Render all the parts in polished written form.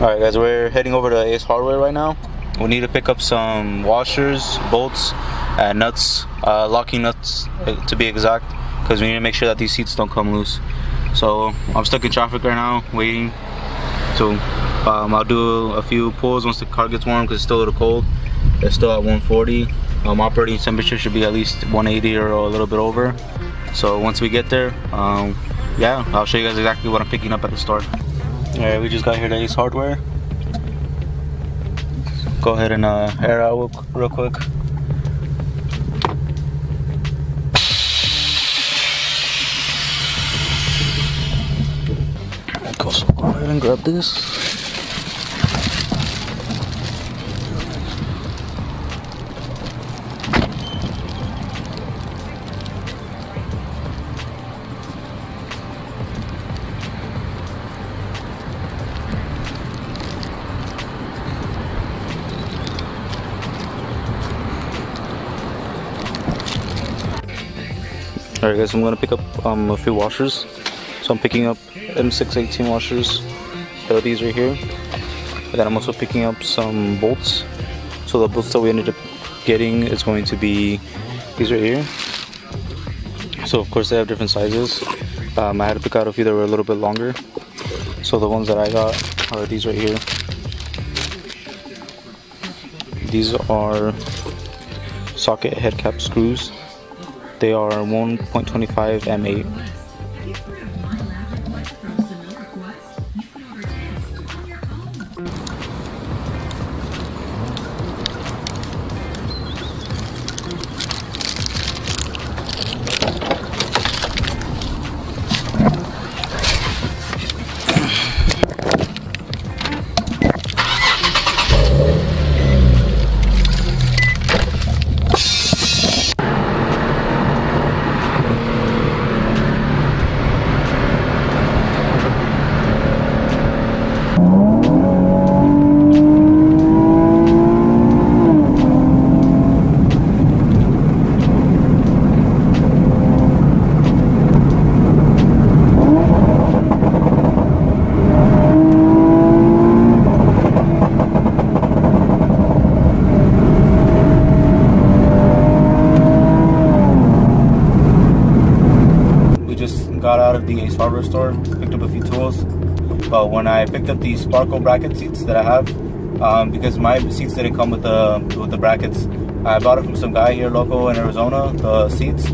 Alright guys, we're heading over to Ace Hardware right now. We need to pick up some washers, bolts, and nuts, locking nuts to be exact, because we need to make sure that these seats don't come loose. So I'm stuck in traffic right now, waiting. So I'll do a few pulls once the car gets warm, because it's still a little cold. It's still at 140. Operating temperature should be at least 180 or a little bit over. So once we get there, yeah, I'll show you guys exactly what I'm picking up at the store. Alright, we just got here to Ace Hardware. Go ahead and air out real quick. So go ahead and grab this. Alright guys, I'm gonna pick up a few washers. So I'm picking up M618 washers. There are these right here. And then I'm also picking up some bolts. So the bolts that we ended up getting is going to be these right here. So of course they have different sizes. I had to pick out a few that were a little bit longer. So the ones that I got are these right here. These are socket head cap screws. They are 1.25 M8. Got out of the Ace Hardware store, picked up a few tools. But when I picked up these Sparko bracket seats that I have, because my seats didn't come with the brackets, I bought it from some guy here local in Arizona, the seats.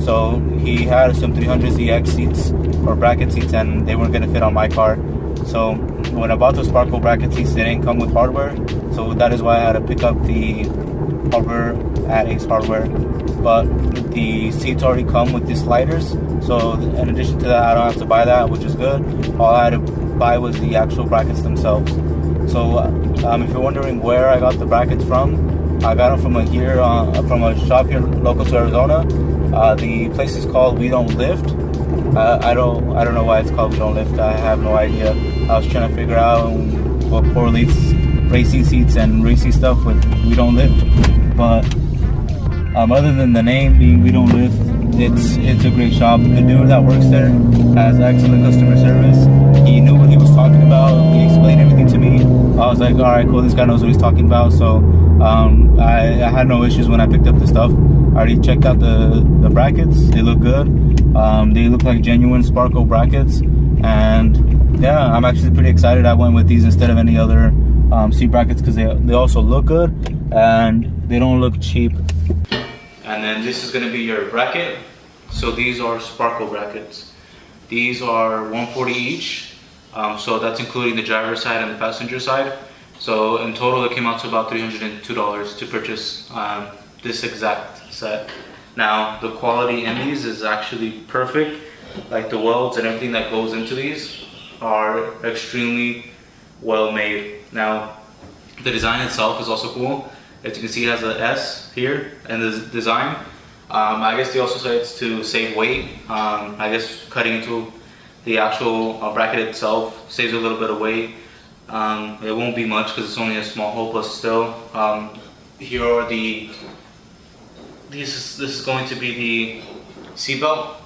So he had some 300ZX seats or bracket seats, and they weren't gonna fit on my car. So when I bought the Sparko bracket seats, they didn't come with hardware. So that is why I had to pick up the hardware at Ace Hardware. But the seats already come with these sliders, so in addition to that I don't have to buy that, which is good. All I had to buy was the actual brackets themselves. So if you're wondering where I got the brackets from, I got them from a shop here local to Arizona. The place is called We Don't Lift. I don't know why it's called We Don't Lift. I have no idea. I was trying to figure out what correlates racing seats and racing stuff with We Don't Lift, but other than the name being We Don't Lift, it's a great shop. The dude that works there has excellent customer service. He knew what he was talking about. He explained everything to me. I was like, all right, cool, this guy knows what he's talking about. So I had no issues when I picked up the stuff. I already checked out the brackets. They look good. They look like genuine Sparko brackets, and yeah, I'm actually pretty excited I went with these instead of any other seat brackets, because they also look good and they don't look cheap. And then this is going to be your bracket. So these are Sparko brackets. These are 140 each. So that's including the driver's side and the passenger side. So in total it came out to about $302 to purchase this exact set. Now the quality in these is actually perfect. Like the welds and everything that goes into these are extremely well made. Now the design itself is also cool. As you can see, it has an S here in the design. I guess they also say it's to save weight. I guess cutting into the actual bracket itself saves a little bit of weight. It won't be much because it's only a small hole, but still. Here are the, this is going to be the seatbelt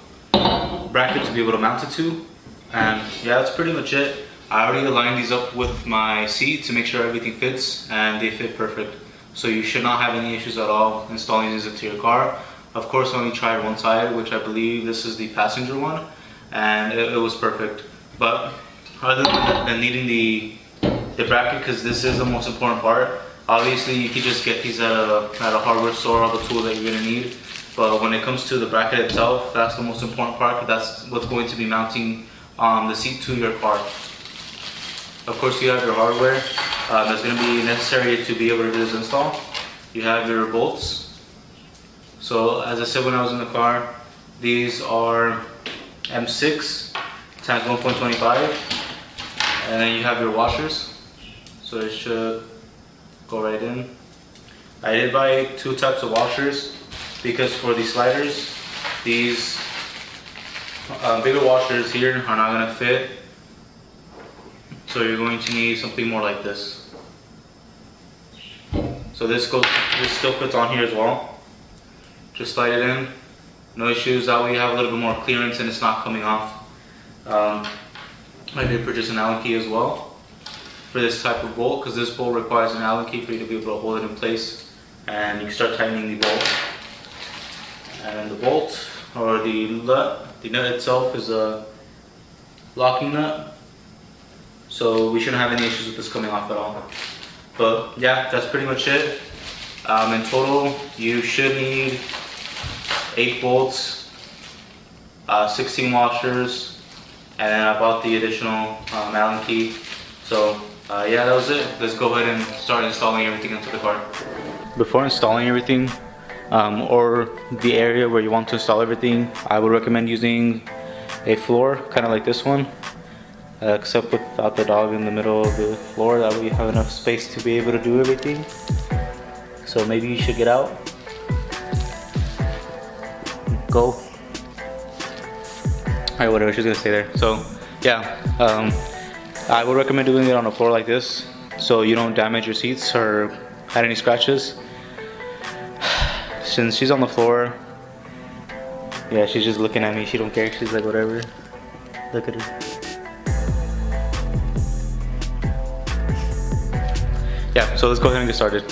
bracket to be able to mount it to. And yeah, that's pretty much it. I already aligned these up with my seat to make sure everything fits, and they fit perfect. So you should not have any issues at all installing these into your car. Of course, I only tried one side, which I believe this is the passenger one, and it was perfect. But other than needing the bracket, because this is the most important part, obviously you can just get these at a hardware store, all the tools that you're going to need. But when it comes to the bracket itself, that's the most important part, because that's what's going to be mounting the seat to your car. Of course, you have your hardware that's going to be necessary to be able to do this install. You have your bolts. So as I said when I was in the car, these are M6 times 1.25, and then you have your washers. So it should go right in. I did buy two types of washers because for the sliders, these bigger washers here are not going to fit. So you're going to need something more like this. So this still fits on here as well. Just slide it in, no issues. That way you have a little bit more clearance and it's not coming off. I did purchase an Allen key as well for this type of bolt, because this bolt requires an Allen key for you to be able to hold it in place, and you can start tightening the bolt. And the bolt, or the nut itself is a locking nut. So we shouldn't have any issues with this coming off at all. But yeah, that's pretty much it. In total, you should need 8 bolts, 16 washers, and then I bought the additional Allen key. So yeah, that was it. Let's go ahead and start installing everything into the car. Before installing everything, or the area where you want to install everything, I would recommend using a floor, kind of like this one. Except without the dog in the middle of the floor. That way you have enough space to be able to do everything. So maybe you should get out. Go. Alright, whatever, she's gonna stay there. So yeah, I would recommend doing it on a floor like this, so you don't damage your seats or had any scratches. Since she's on the floor, yeah, she's just looking at me. She don't care. She's like, whatever. Look at her. Yeah, so let's go ahead and get started.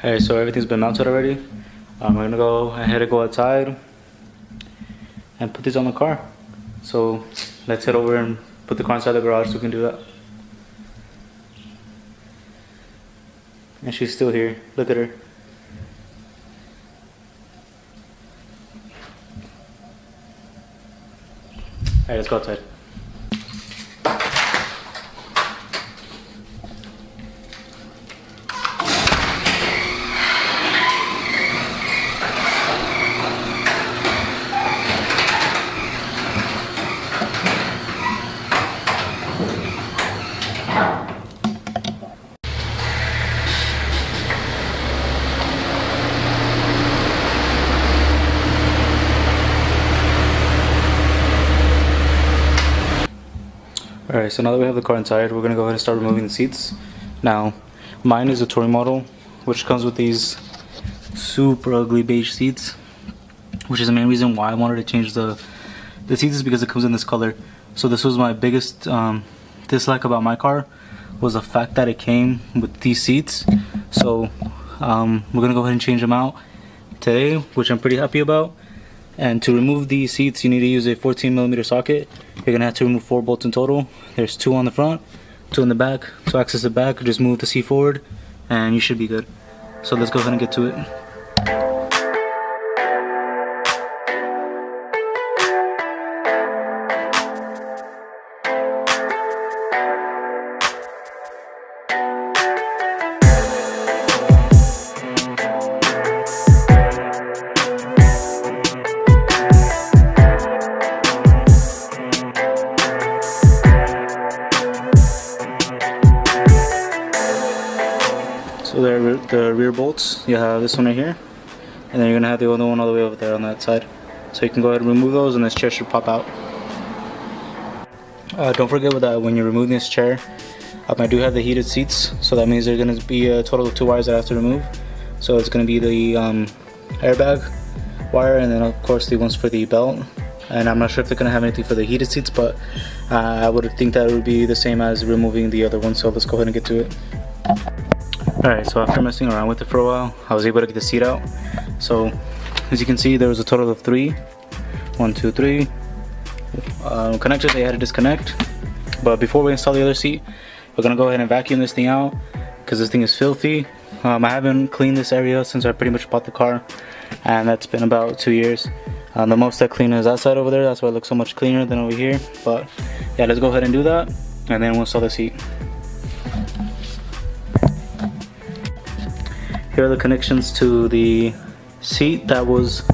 Alright, so everything's been mounted already. I'm gonna go ahead and go outside and put this on the car. So let's head over and put the car inside the garage so we can do that. And she's still here. Look at her. Alright, let's go outside. Alright, so now that we have the car inside, we're going to go ahead and start removing the seats. Now, mine is a touring model, which comes with these super ugly beige seats, which is the main reason why I wanted to change the seats, is because it comes in this color. So this was my biggest dislike about my car, was the fact that it came with these seats. So we're going to go ahead and change them out today, which I'm pretty happy about. And to remove these seats, you need to use a 14mm socket. You're going to have to remove 4 bolts in total. There's 2 on the front, 2 in the back. To access the back, just move the seat forward and you should be good. So let's go ahead and get to it. So the rear bolts, you have this one right here, and then you're going to have the other one all the way over there on that side. So you can go ahead and remove those and this chair should pop out. Don't forget that when you're removing this chair, I do have the heated seats, so that means there's going to be a total of 2 wires that I have to remove. So it's going to be the airbag wire, and then of course the ones for the belt. And I'm not sure if they're going to have anything for the heated seats, but I would think that it would be the same as removing the other one. So let's go ahead and get to it. Alright, so after messing around with it for a while, I was able to get the seat out. So as you can see, there was a total of 3. 1, 2, 3 connectors they had to disconnect. But before we install the other seat, we're going to go ahead and vacuum this thing out, because this thing is filthy. I haven't cleaned this area since I pretty much bought the car, and that's been about 2 years. The most I clean is that side over there. That's why it looks so much cleaner than over here. But yeah, let's go ahead and do that, and then we'll install the seat. Here are the connections to the seat that was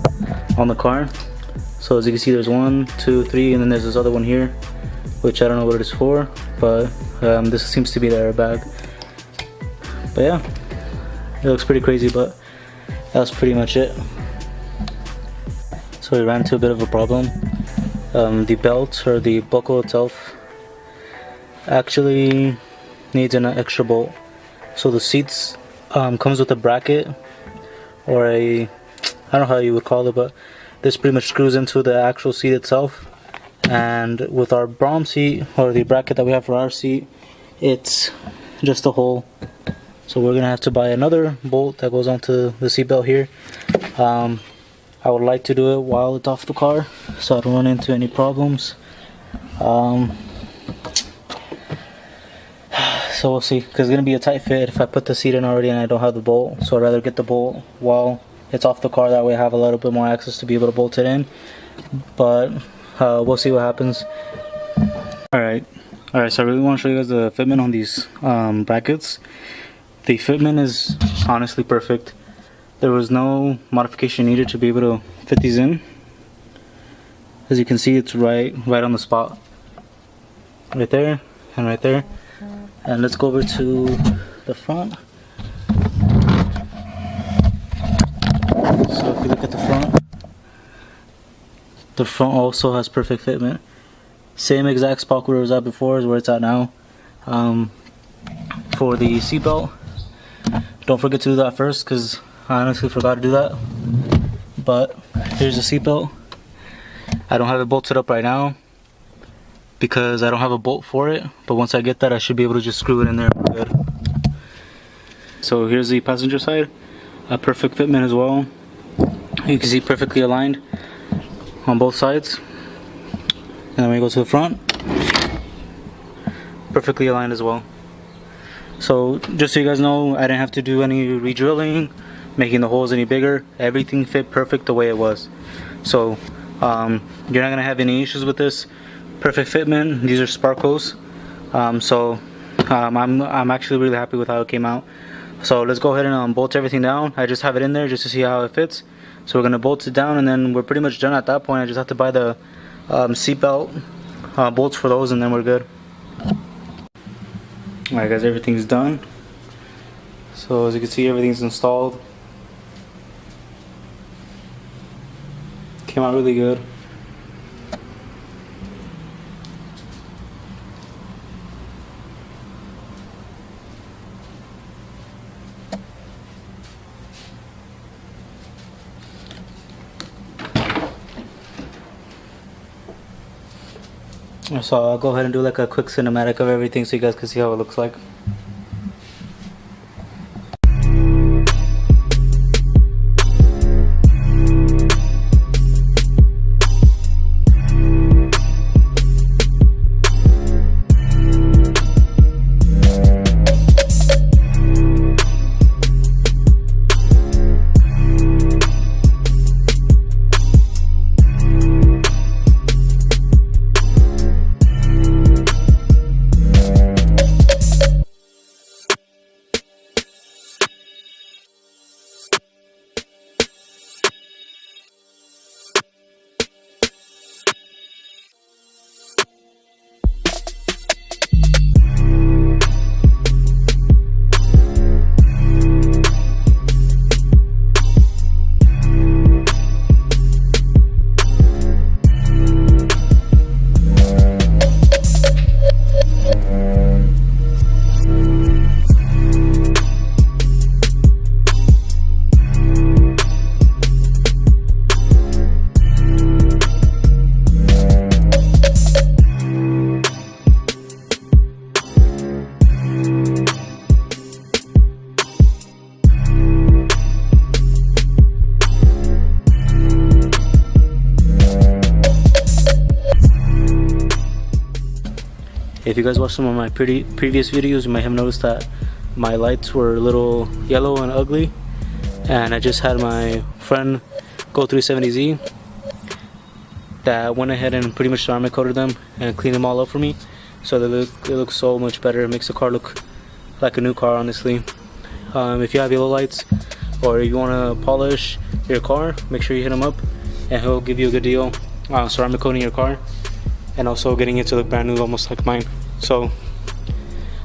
on the car. So as you can see, there's 1, 2, 3, and then there's this other one here, which I don't know what it is for, but this seems to be the airbag. But yeah, it looks pretty crazy, but that's pretty much it. So we ran into a bit of a problem. The belt, or the buckle itself, actually needs an extra bolt. So the seats comes with a bracket, or I don't know how you would call it, but this pretty much screws into the actual seat itself. And with our Braum seat, or the bracket that we have for our seat, it's just a hole. So we're gonna have to buy another bolt that goes onto the seat belt here. I would like to do it while it's off the car, so I don't run into any problems. So we'll see, because it's going to be a tight fit if I put the seat in already and I don't have the bolt. So I'd rather get the bolt while it's off the car, that way I have a little bit more access to be able to bolt it in. But we'll see what happens. Alright, so I really want to show you guys the fitment on these brackets. The fitment is honestly perfect. There was no modification needed to be able to fit these in. As you can see, it's right on the spot. Right there and right there. And let's go over to the front. So if you look at the front also has perfect fitment. Same exact spot where it was at before is where it's at now. For the seatbelt, don't forget to do that first, because I honestly forgot to do that. But here's the seatbelt. I don't have it bolted up right now because I don't have a bolt for it, but once I get that, I should be able to just screw it in there good. So here's the passenger side, a perfect fitment as well. You can see perfectly aligned on both sides. And then when you go to the front, perfectly aligned as well. So just so you guys know, I didn't have to do any re-drilling, making the holes any bigger. Everything fit perfect the way it was. So you're not gonna have any issues with this. Perfect fitment. These are Sparkos. I'm actually really happy with how it came out. So let's go ahead and bolt everything down. I just have it in there just to see how it fits. So we're gonna bolt it down, and then we're pretty much done at that point. I just have to buy the seatbelt bolts for those, and then we're good. Alright guys, everything's done. So as you can see, everything's installed. Came out really good. So I'll go ahead and do like a quick cinematic of everything so you guys can see how it looks like. If you guys watched some of my previous videos, you might have noticed that my lights were a little yellow and ugly, and I just had my friend Go 370Z that went ahead and pretty much ceramic coated them and cleaned them all up for me, so they look so much better. It makes the car look like a new car, honestly. If you have yellow lights or you want to polish your car, make sure you hit him up and he'll give you a good deal on ceramic coating your car and also getting it to look brand new, almost like mine. So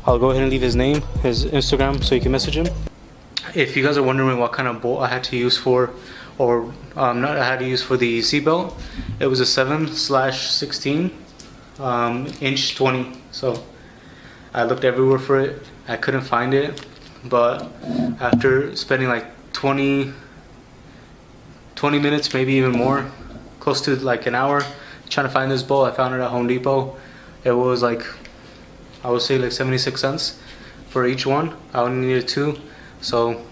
I'll go ahead and leave his name, his Instagram, so you can message him. If you guys are wondering what kind of bolt I had to use for, or not I had to use for the seatbelt, it was a 7/16 inch 20. So I looked everywhere for it, I couldn't find it, but after spending like 20 minutes, maybe even more, close to like an hour trying to find this bolt, I found it at Home Depot. It was like, I would say like 76 cents for each one. I only needed 2. So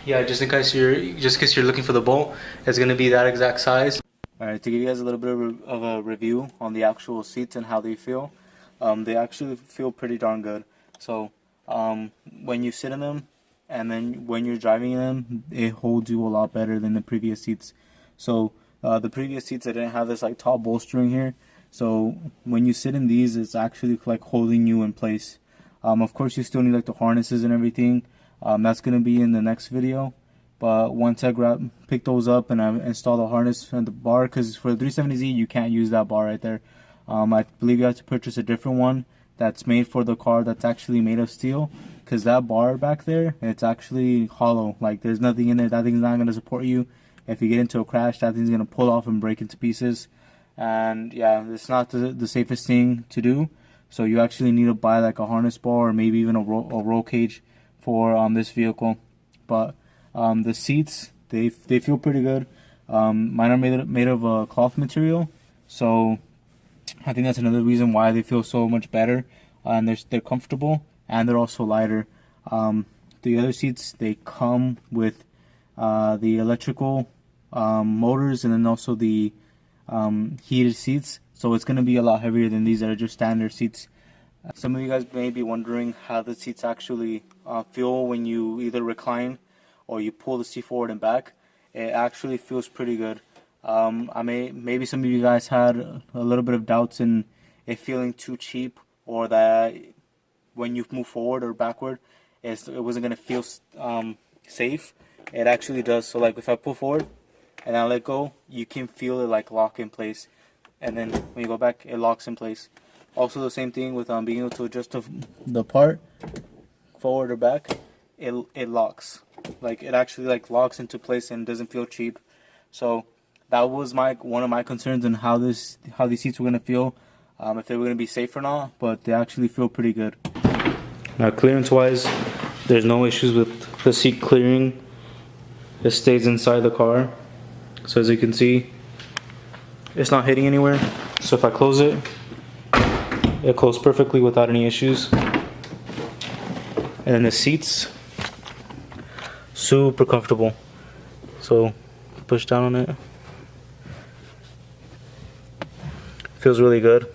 yeah, just in case you're looking for the bolt, it's gonna be that exact size. Alright, to give you guys a little bit of a review on the actual seats and how they feel, they actually feel pretty darn good. So when you sit in them and then when you're driving them, it holds you a lot better than the previous seats. So the previous seats, I didn't have this like top bolstering here, so when you sit in these, it's actually like holding you in place. Of course you still need like the harnesses and everything. That's gonna be in the next video, but once I pick those up and I install the harness and the bar, because for the 370Z you can't use that bar right there. I believe you have to purchase a different one that's made for the car, that's actually made of steel, because that bar back there, it's actually hollow. Like there's nothing in there. That thing's not gonna support you. If you get into a crash, that thing's gonna pull off and break into pieces. And yeah, it's not the safest thing to do. So you actually need to buy like a harness bar or maybe even a roll cage for this vehicle. But the seats, they feel pretty good. Mine are made of cloth material, so I think that's another reason why they feel so much better. And they're comfortable and they're also lighter. The other seats, they come with the electrical motors and then also the heated seats, so it's going to be a lot heavier than these that are just standard seats. Some of you guys may be wondering how the seats actually feel when you either recline or you pull the seat forward and back. It actually feels pretty good. Maybe some of you guys had a little bit of doubts in it feeling too cheap, or that when you move forward or backward, it wasn't gonna feel safe. It actually does. So like if I pull forward and I let go, you can feel it like lock in place, and then when you go back, it locks in place. Also the same thing with being able to adjust the part forward or back, it locks. Like it actually like locks into place and doesn't feel cheap. So that was one of my concerns on how these seats were gonna feel, if they were gonna be safe or not. But they actually feel pretty good. Now clearance wise, there's no issues with the seat clearing. It stays inside the car. So as you can see, it's not hitting anywhere. So if I close it, it closed perfectly without any issues. And then the seats, super comfortable. So push down on it. Feels really good.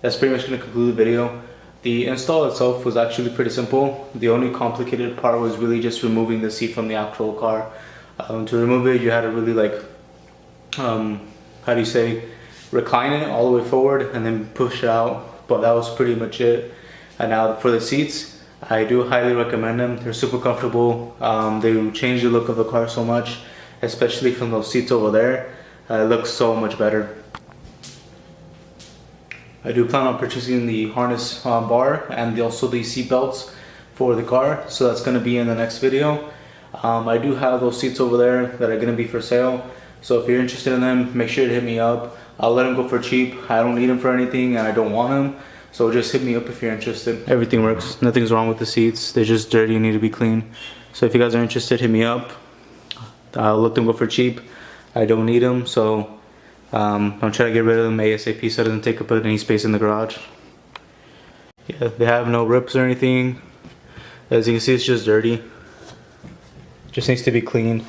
That's pretty much going to conclude the video. The install itself was actually pretty simple. The only complicated part was really just removing the seat from the actual car. To remove it, you had to really like, recline it all the way forward and then push it out. But that was pretty much it. And now for the seats, I do highly recommend them. They're super comfortable. They change the look of the car so much, especially from those seats over there. It looks so much better. I do plan on purchasing the harness bar and also the seat belts for the car, so that's going to be in the next video. I do have those seats over there that are going to be for sale, so if you're interested in them, make sure to hit me up. I'll let them go for cheap. I don't need them for anything and I don't want them, so just hit me up if you're interested. Everything works. Nothing's wrong with the seats. They're just dirty and need to be clean. So if you guys are interested, hit me up. I'll let them go for cheap. I don't need them, so I'm trying to get rid of them ASAP so it doesn't take up any space in the garage. Yeah, they have no rips or anything. As you can see, it's just dirty. Just needs to be cleaned.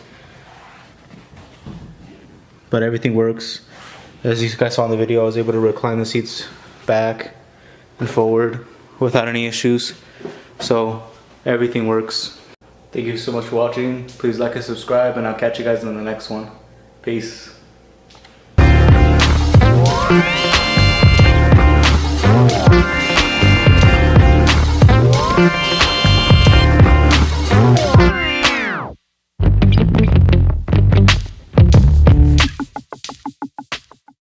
But everything works. As you guys saw in the video, I was able to recline the seats back and forward without any issues. So everything works. Thank you so much for watching. Please like and subscribe, and I'll catch you guys in the next one. Peace.